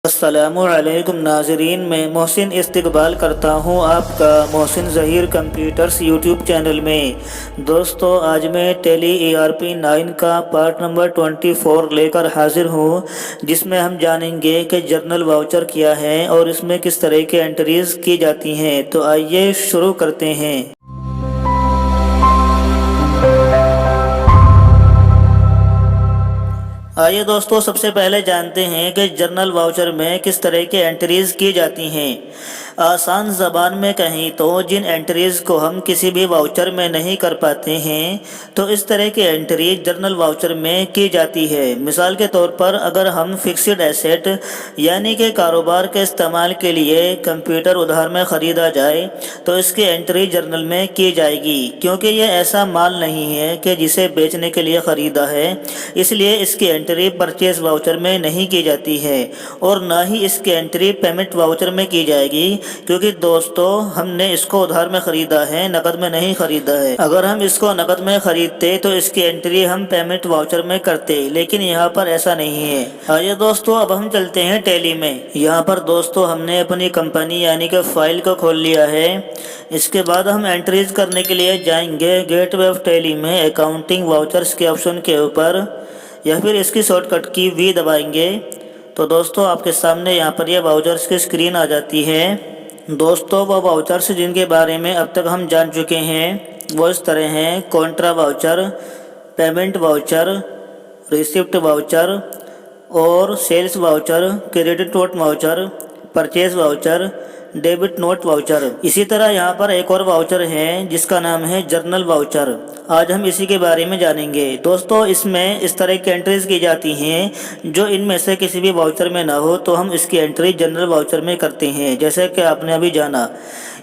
अस्सलामुअलैकुम नाज़रीन, मैं मोहसिन इस्तकबाल करता हूँ आपका Mohsin Zaheer computers YouTube channel में। दोस्तों, आज मैं टेली ERP9 का पार्ट नंबर 24 लेकर हाजिर हूँ, जिसमें हम जानेंगे कि जर्नल वाउचर क्या है और इसमें किस तरह की एंट्रीज़ की जाती हैं। तो आइए शुरू करते हैं। आइए दोस्तों, सबसे पहले जानते हैं कि जर्नल वाउचर में किस तरह की एंट्रीज़ की जाती हैं। आसान ज़बान में कहें तो जिन एंट्रीज़ को हम किसी भी वाउचर में नहीं कर पाते हैं, तो इस तरह की एंट्री जर्नल वाउचर में की जाती है। मिसाल के तौर पर अगर हम फिक्स्ड एसेट यानी कि कारोबार के इस्तेमाल के लिए कंप्यूटर उधार में ख़रीदा जाए, तो इसकी एंट्री जर्नल में की जाएगी, क्योंकि यह ऐसा माल नहीं है कि जिसे बेचने के लिए ख़रीदा है। इसलिए इसकी एंट्री परचेज वाउचर में नहीं की जाती है और ना ही इसकी एंट्री पेमेंट वाउचर में की जाएगी, क्योंकि दोस्तों हमने इसको उधार में ख़रीदा है, नकद में नहीं ख़रीदा है। अगर हम इसको नकद में ख़रीदते तो इसकी एंट्री हम पेमेंट वाउचर में करते, लेकिन यहाँ पर ऐसा नहीं है। आइए दोस्तों, अब हम चलते हैं टैली में। यहाँ पर दोस्तों हमने अपनी कंपनी यानी कि फाइल को खोल लिया है। इसके बाद हम एंट्रीज करने के लिए जाएंगे गेटवे ऑफ टैली में अकाउंटिंग वाउचर्स के ऑप्शन के ऊपर, या फिर इसकी शॉर्टकट की V दबाएंगे। तो दोस्तों आपके सामने यहाँ पर यह वाउचर्स की स्क्रीन आ जाती है। दोस्तों, वो वाउचर्स जिनके बारे में अब तक हम जान चुके हैं वो इस तरह हैं: contra voucher, payment voucher, receipt voucher और sales voucher, credit note voucher, purchase voucher, debit note voucher. इसी तरह यहाँ पर एक और वाउचर है जिसका नाम है जर्नल वाउचर। आज हम इसी के बारे में जानेंगे। दोस्तों, इसमें इस तरह की एंट्रीज की जाती हैं जो इनमें से किसी भी वाउचर में ना हो, तो हम इसकी एंट्री जर्नल वाउचर में करते हैं, जैसे कि आपने अभी जाना।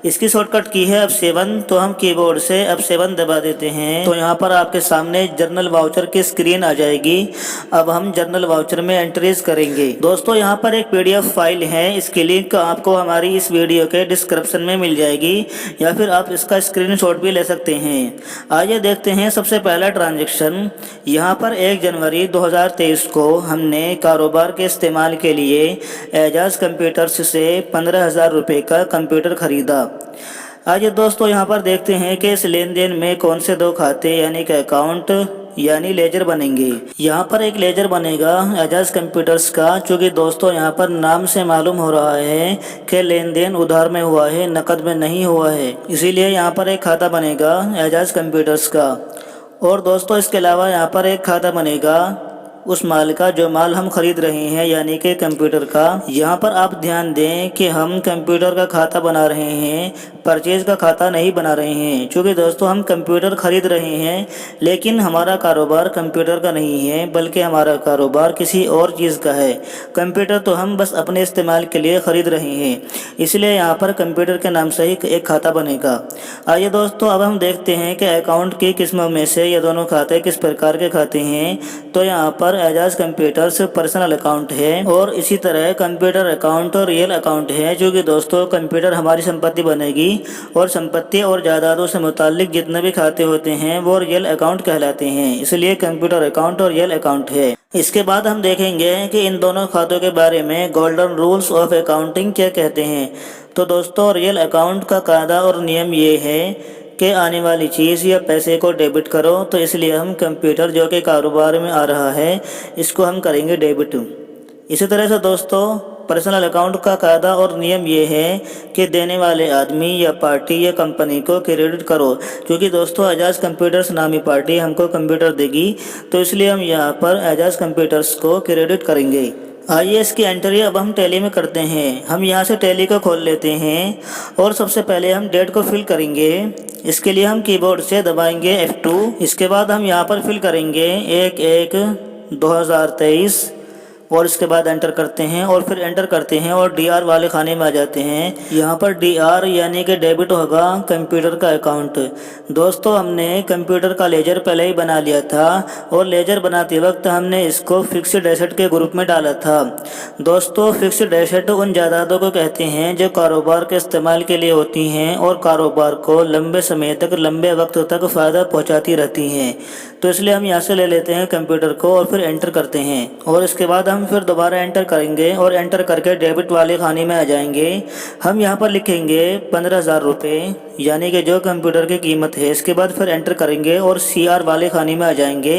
इसकी शॉर्टकट की है F7, तो हम कीबोर्ड से F7 दबा देते हैं तो यहाँ पर आपके सामने जर्नल वाउचर की स्क्रीन आ जाएगी। अब हम जर्नल वाउचर में एंट्रीज करेंगे। दोस्तों, यहाँ पर एक PDF फाइल है, इसकी लिंक आपको हमारी इस वीडियो के डिस्क्रिप्शन में मिल जाएगी, या फिर आप इसका स्क्रीनशॉट भी ले सकते हैं। आइए देखते हैं सबसे पहला ट्रांजेक्शन। यहाँ पर 1 जनवरी 2023 को हमने कारोबार के इस्तेमाल के लिए एजाज कंप्यूटर्स से 15,000 रुपये का कंप्यूटर खरीदा। आइए दोस्तों, यहाँ पर देखते हैं कि इस लेन देन में कौन से 2 खाते यानी कि अकाउंट यानी लेजर बनेंगे। यहाँ पर एक लेजर बनेगा एजाज कंप्यूटर्स का, चूँकि दोस्तों यहाँ पर नाम से मालूम हो रहा है कि लेन देन उधार में हुआ है, नकद में नहीं हुआ है, इसीलिए यहाँ पर एक खाता बनेगा एजाज कंप्यूटर्स का। और दोस्तों इसके अलावा यहाँ पर एक खाता बनेगा उस माल का जो माल हम खरीद रहे हैं, यानी कि कंप्यूटर का। यहाँ पर आप ध्यान दें कि हम कंप्यूटर का खाता बना रहे हैं, परचेज का खाता नहीं बना रहे हैं, क्योंकि दोस्तों हम कंप्यूटर खरीद रहे हैं, लेकिन हमारा कारोबार कंप्यूटर का नहीं है, बल्कि हमारा कारोबार किसी और चीज़ का है। कंप्यूटर तो हम बस अपने इस्तेमाल के लिए ख़रीद रहे हैं, इसलिए यहाँ पर कंप्यूटर के नाम से ही एक खाता बनेगा। आइए दोस्तों, अब हम देखते हैं कि अकाउंट की किस्मों में से ये दोनों खाते किस प्रकार के खाते हैं। तो यहाँ पर एजाज कंप्यूटर्स पर्सनल अकाउंट है, और इसी तरह कंप्यूटर अकाउंट और रियल अकाउंट है, जो कि दोस्तों कंप्यूटर हमारी संपत्ति बनेगी, और संपत्ति और जायदादों से मुताल्लिक जितने भी खाते होते हैं वो रियल अकाउंट कहलाते हैं, इसलिए कंप्यूटर अकाउंट और रियल अकाउंट है। इसके बाद हम देखेंगे कि इन दोनों खातों के बारे में गोल्डन रूल्स ऑफ अकाउंटिंग क्या कहते हैं। तो दोस्तों, रियल अकाउंट का कायदा और नियम ये है कि आने वाली चीज़ या पैसे को डेबिट करो, तो इसलिए हम कंप्यूटर जो कि कारोबार में आ रहा है इसको हम करेंगे डेबिट। इसी तरह से दोस्तों, पर्सनल अकाउंट का कायदा और नियम ये है कि देने वाले आदमी या पार्टी या कंपनी को क्रेडिट करो, क्योंकि दोस्तों एजाज कंप्यूटर्स नामी पार्टी हमको कंप्यूटर देगी, तो इसलिए हम यहाँ पर एजाज कंप्यूटर्स को क्रेडिट करेंगे। आइए इसकी एंट्री अब हम टैली में करते हैं। हम यहाँ से टैली को खोल लेते हैं और सबसे पहले हम डेट को फिल करेंगे। इसके लिए हम कीबोर्ड से दबाएंगे F2। इसके बाद हम यहाँ पर फिल करेंगे 1/1/2023 और इसके बाद एंटर करते हैं और फिर एंटर करते हैं और DR वाले खाने में आ जाते हैं। यहाँ पर DR यानी कि डेबिट होगा कंप्यूटर का अकाउंट। दोस्तों, हमने कंप्यूटर का लेजर पहले ही बना लिया था, और लेजर बनाते वक्त हमने इसको फिक्स्ड एसेट के ग्रुप में डाला था। दोस्तों, फिक्स्ड एसेट उन जायदादों को कहते हैं जो कारोबार के इस्तेमाल के लिए होती हैं और कारोबार को लंबे समय तक, लंबे वक्त तक फ़ायदा पहुँचाती रहती हैं। तो इसलिए हम यहाँ से ले लेते हैं कंप्यूटर को और फिर एंटर करते हैं, और इसके बाद हम हम फिर दोबारा एंटर करेंगे और एंटर करके डेबिट वाले खाने में आ जाएंगे। हम यहाँ पर लिखेंगे 15,000 रुपये, यानी कि जो कंप्यूटर की कीमत है। इसके बाद फिर एंटर करेंगे और CR वाले खाने में आ जाएंगे।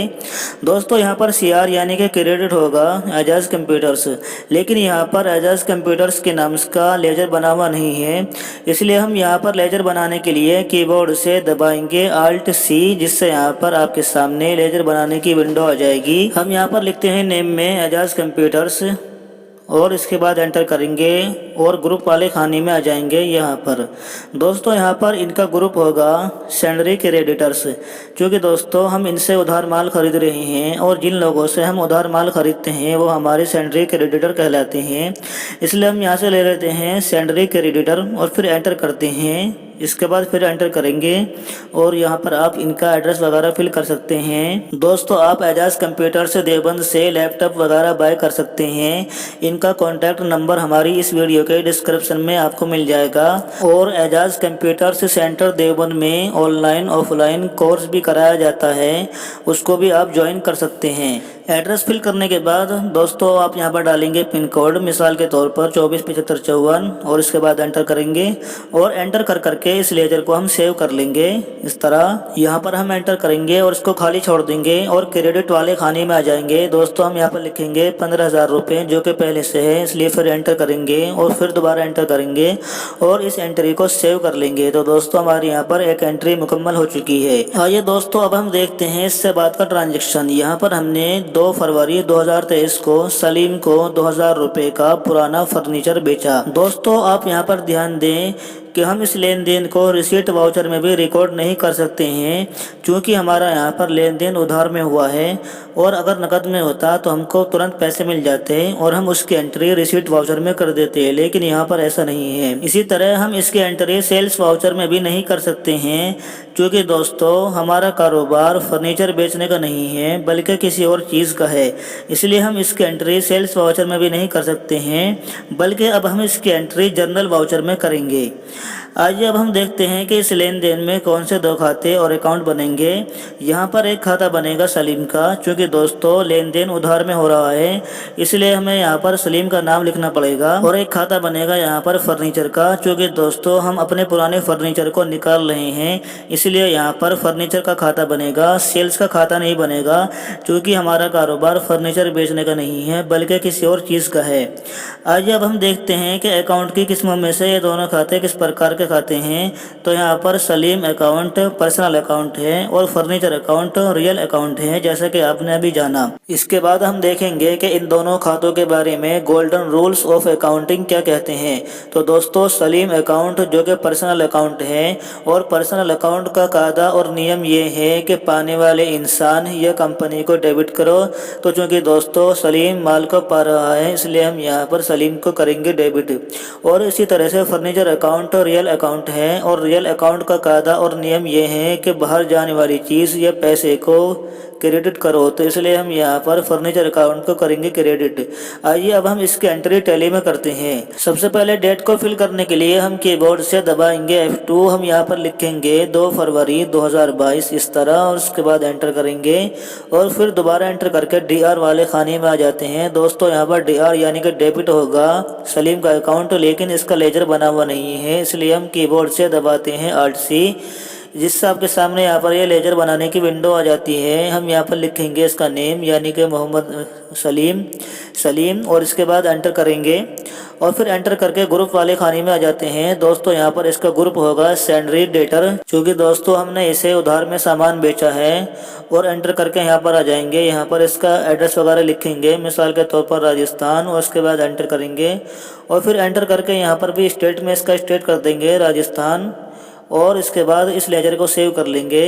दोस्तों यहाँ पर CR यानी कि क्रेडिट होगा एजाज कंप्यूटर्स, लेकिन यहाँ पर एजाज कंप्यूटर्स के नाम का लेजर बना हुआ नहीं है। इसलिए हम यहाँ पर लेजर बनाने के लिए कीबोर्ड से दबाएंगे Alt C, जिससे यहाँ पर आपके सामने लेजर बनाने की विंडो आ जाएगी। हम यहाँ पर लिखते हैं नेम में एजाज कंप्यूटर्स और इसके बाद एंटर करेंगे और ग्रुप वाले खाने में आ जाएंगे यहाँ पर। दोस्तों यहाँ पर इनका ग्रुप होगा सैलरी क्रेडिटर्स, क्योंकि दोस्तों हम इनसे उधार माल खरीद रहे हैं और जिन लोगों से हम उधार माल खरीदते हैं वो हमारे सैलरी क्रेडिटर कहलाते हैं। इसलिए हम यहाँ से ले लेते हैं सैलरी क्रेडिटर और फिर एंटर करते हैं। इसके बाद फिर एंटर करेंगे और यहाँ पर आप इनका एड्रेस वगैरह फिल कर सकते हैं। दोस्तों आप एजाज कंप्यूटर से देवबंद से लैपटॉप वगैरह बाय कर सकते हैं। इनका कॉन्टैक्ट नंबर हमारी इस वीडियो के डिस्क्रिप्शन में आपको मिल जाएगा। और एजाज कंप्यूटर से सेंटर देवबंद में ऑनलाइन ऑफलाइन कोर्स भी कराया जाता है, उसको भी आप ज्वाइन कर सकते हैं। एड्रेस फिल करने के बाद दोस्तों आप यहाँ पर डालेंगे पिन कोड, मिसाल के तौर पर 247554, और इसके बाद एंटर करेंगे और एंटर कर करके इस लेजर को हम सेव कर लेंगे। इस तरह यहाँ पर हम एंटर करेंगे और इसको खाली छोड़ देंगे और क्रेडिट वाले खाने में आ जाएंगे। दोस्तों हम यहाँ पर लिखेंगे 15,000 रुपये, जो कि पहले से है, इसलिए फिर एंटर करेंगे और फिर दोबारा एंटर करेंगे और इस एंट्री को सेव कर लेंगे। तो दोस्तों हमारे यहाँ पर एक एंट्री मुकम्मल हो चुकी है। आइए दोस्तों अब हम देखते हैं इससे बाद का ट्रांजेक्शन। यहाँ पर हमने 2 फरवरी 2023 को सलीम को 2,000 रुपये का पुराना फर्नीचर बेचा। दोस्तों आप यहाँ पर ध्यान दें कि हम इस लेन देन को रिसीट वाउचर में भी रिकॉर्ड नहीं कर सकते हैं, क्योंकि हमारा यहाँ पर लेन देन उधार में हुआ है। और अगर नकद में होता तो हमको तुरंत पैसे मिल जाते और हम उसकी एंट्री रिसीट वाउचर में कर देते, लेकिन यहाँ पर ऐसा नहीं है। इसी तरह हम इसकी एंट्री सेल्स वाउचर में भी नहीं कर सकते हैं, क्योंकि दोस्तों हमारा कारोबार फर्नीचर बेचने का नहीं है बल्कि किसी और चीज़ का है। इसलिए हम इसकी एंट्री सेल्स वाउचर में भी नहीं कर सकते हैं, बल्कि अब हम इसकी एंट्री जर्नल वाउचर में करेंगे। आइए अब हम देखते हैं कि इस लेन देन में कौन से 2 खाते और अकाउंट बनेंगे। यहाँ पर एक खाता बनेगा सलीम का, क्योंकि दोस्तों लेन देन उधार में हो रहा है, इसलिए हमें यहाँ पर सलीम का नाम लिखना पड़ेगा। और एक खाता बनेगा यहाँ पर फर्नीचर का, क्योंकि दोस्तों हम अपने पुराने फर्नीचर को निकाल रहे हैं, इसलिए यहाँ पर फर्नीचर का खाता बनेगा। सेल्स का खाता नहीं बनेगा, क्योंकि हमारा कारोबार फर्नीचर बेचने का नहीं है बल्कि किसी और चीज़ का है। आइए अब हम देखते हैं कि अकाउंट की किस्मों में से ये दोनों खाते किस प्रकार के खाते हैं। तो यहाँ पर सलीम अकाउंट पर्सनल अकाउंट है और फर्नीचर अकाउंट रियल अकाउंट है, जैसा कि आपने अभी जाना। इसके बाद हम देखेंगे कि इन दोनों खातों के बारे में गोल्डन रूल्स ऑफ अकाउंटिंग क्या कहते हैं। तो दोस्तों सलीम अकाउंट जो कि पर्सनल अकाउंट है, और पर्सनल अकाउंट का कायदा और नियम ये है कि पाने वाले इंसान या कंपनी को डेबिट करो। तो चूँकि दोस्तों सलीम माल को पा रहा है, इसलिए हम यहाँ पर सलीम को करेंगे डेबिट। और इसी तरह से फर्नीचर अकाउंट रियल अकाउंट है, और रियल अकाउंट का कायदा और नियम ये है कि बाहर जाने वाली चीज़ या पैसे को क्रेडिट करो, तो इसलिए हम यहाँ पर फर्नीचर अकाउंट को करेंगे क्रेडिट। आइए अब हम इसकी एंट्री टैली में करते हैं। सबसे पहले डेट को फिल करने के लिए हम कीबोर्ड से दबाएंगे F2। हम यहाँ पर लिखेंगे 2 फरवरी 2022 इस तरह, और उसके बाद एंटर करेंगे और फिर दोबारा एंटर करके DR वाले खाने में आ जाते हैं। दोस्तों यहाँ पर DR यानी कि डेबिट होगा सलीम का अकाउंट, लेकिन इसका लेजर बना हुआ नहीं है, इसलिए हम कीबोर्ड से दबाते हैं Alt C, जिससे आपके सामने यहाँ पर ये लेजर बनाने की विंडो आ जाती है। हम यहाँ पर लिखेंगे इसका नेम यानी कि मोहम्मद सलीम और इसके बाद एंटर करेंगे और फिर एंटर करके ग्रुप वाले खाने में आ जाते हैं। दोस्तों यहाँ पर इसका ग्रुप होगा सैलरी डेटर, क्योंकि दोस्तों हमने इसे उधार में सामान बेचा है। और एंटर करके यहाँ पर आ जाएंगे। यहाँ पर इसका एड्रेस वगैरह लिखेंगे, मिसाल के तौर पर राजस्थान, और उसके बाद एंटर करेंगे और फिर एंटर करके यहाँ पर भी स्टेट में इसका स्टेट कर देंगे राजस्थान, और इसके बाद इस लेजर को सेव कर लेंगे।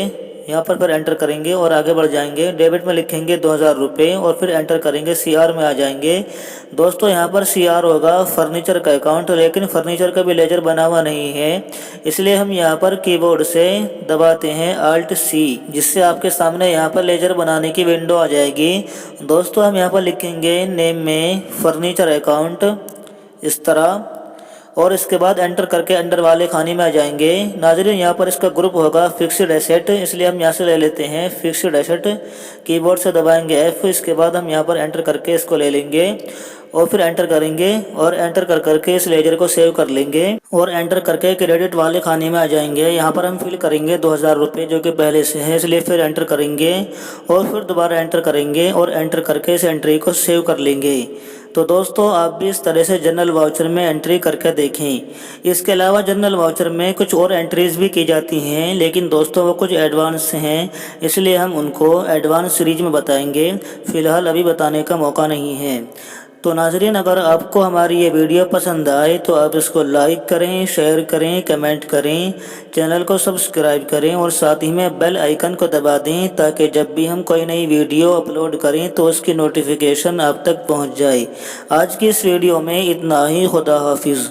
यहाँ पर फिर एंटर करेंगे और आगे बढ़ जाएंगे। डेबिट में लिखेंगे 2,000 रुपये और फिर एंटर करेंगे। CR में आ जाएंगे। दोस्तों यहाँ पर CR होगा फर्नीचर का अकाउंट, लेकिन फर्नीचर का भी लेजर बना हुआ नहीं है, इसलिए हम यहाँ पर कीबोर्ड से दबाते हैं Alt C, जिससे आपके सामने यहाँ पर लेजर बनाने की विंडो आ जाएगी। दोस्तों हम यहाँ पर लिखेंगे नेम में फर्नीचर अकाउंट इस तरह, और इसके बाद एंटर करके अंडर वाले खाने में आ जाएंगे। नाज़रीन यहाँ पर इसका ग्रुप होगा फिक्स्ड एसेट, इसलिए हम यहाँ से ले लेते हैं फिक्स्ड एसेट। कीबोर्ड से दबाएंगे F, इसके बाद हम यहाँ पर एंटर करके इसको ले लेंगे और फिर एंटर करेंगे और एंटर कर करके इस लेजर को सेव कर लेंगे और एंटर करके क्रेडिट वाले खाने में आ जाएंगे। यहाँ पर हम फिल करेंगे 2000 रुपये जो कि पहले से है, इसलिए फिर एंटर करेंगे और फिर दोबारा एंटर करेंगे और एंटर करके इस एंट्री को सेव कर लेंगे। तो दोस्तों आप भी इस तरह से जनरल वाउचर में एंट्री करके देखें। इसके अलावा जनरल वाउचर में कुछ और एंट्रीज भी की जाती हैं, लेकिन दोस्तों वो कुछ एडवांस हैं, इसलिए हम उनको एडवांस सीरीज में बताएंगे, फ़िलहाल अभी बताने का मौका नहीं है। तो नाजरीन अगर आपको हमारी ये वीडियो पसंद आए तो आप इसको लाइक करें, शेयर करें, कमेंट करें, चैनल को सब्सक्राइब करें और साथ ही में बेल आइकन को दबा दें ताकि जब भी हम कोई नई वीडियो अपलोड करें तो उसकी नोटिफिकेशन आप तक पहुंच जाए। आज की इस वीडियो में इतना ही। खुदा हाफिज़।